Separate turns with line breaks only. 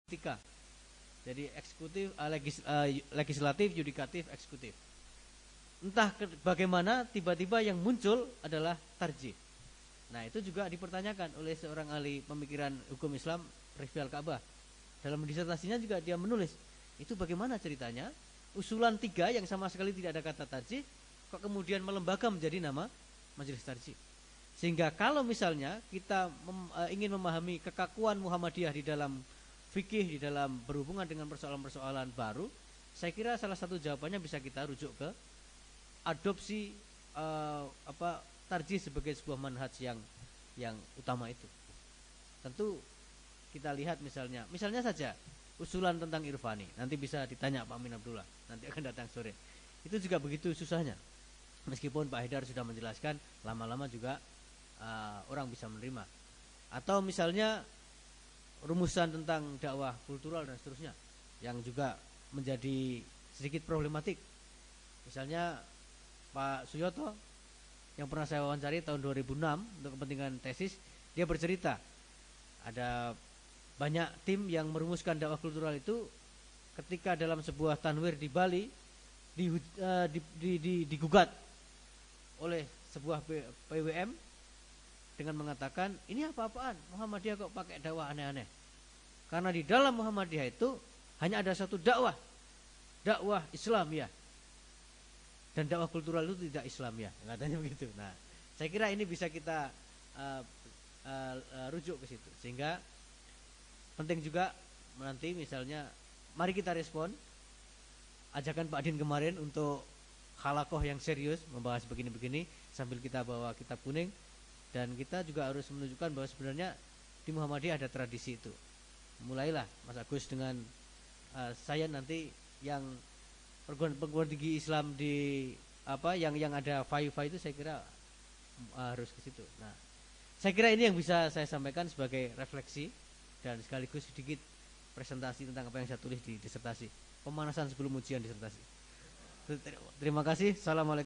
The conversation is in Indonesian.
tiga. Jadi eksekutif, legislatif, yudikatif, eksekutif. Entah bagaimana tiba-tiba yang muncul adalah tarjih. Nah itu juga dipertanyakan oleh seorang ahli pemikiran hukum Islam, Rif'i Al-Ka'bah. Dalam disertasinya juga dia menulis, itu bagaimana ceritanya usulan tiga yang sama sekali tidak ada kata tarjih, kok kemudian melembaga menjadi nama majelis tarjih. Sehingga kalau misalnya kita ingin memahami kekakuan Muhammadiyah di dalam fikih, di dalam berhubungan dengan persoalan-persoalan baru, saya kira salah satu jawabannya bisa kita rujuk ke adopsi tarjih sebagai sebuah manhaj yang utama itu. Tentu kita lihat misalnya saja usulan tentang irfani, nanti bisa ditanya Pak Amin Abdullah, nanti akan datang sore. Itu juga begitu susahnya. Meskipun Pak Haidar sudah menjelaskan, lama-lama juga orang bisa menerima. Atau misalnya rumusan tentang dakwah kultural dan seterusnya yang juga menjadi sedikit problematik. Misalnya Pak Suyoto yang pernah saya wawancari tahun 2006 untuk kepentingan tesis, dia bercerita ada banyak tim yang merumuskan dakwah kultural itu ketika dalam sebuah tanwir di Bali digugat oleh sebuah PWM dengan mengatakan, ini apa-apaan, Muhammadiyah kok pakai dakwah aneh-aneh. Karena di dalam Muhammadiyah itu hanya ada satu dakwah Islamiyah, dan dakwah kultural itu tidak Islamiyah, katanya begitu. Nah, saya kira ini bisa kita rujuk ke situ. Sehingga penting juga nanti misalnya, mari kita respon ajakan Pak Din kemarin untuk halakoh yang serius membahas begini-begini sambil kita bawa kitab kuning. Dan kita juga harus menunjukkan bahwa sebenarnya di Muhammadiyah ada tradisi itu. Mulailah Mas Agus dengan saya nanti yang perguruan tinggi Islam di yang ada FAI itu, saya kira harus ke situ. Nah, saya kira ini yang bisa saya sampaikan sebagai refleksi dan sekaligus sedikit presentasi tentang apa yang saya tulis di disertasi. Pemanasan sebelum ujian disertasi. Terima kasih. Assalamualaikum.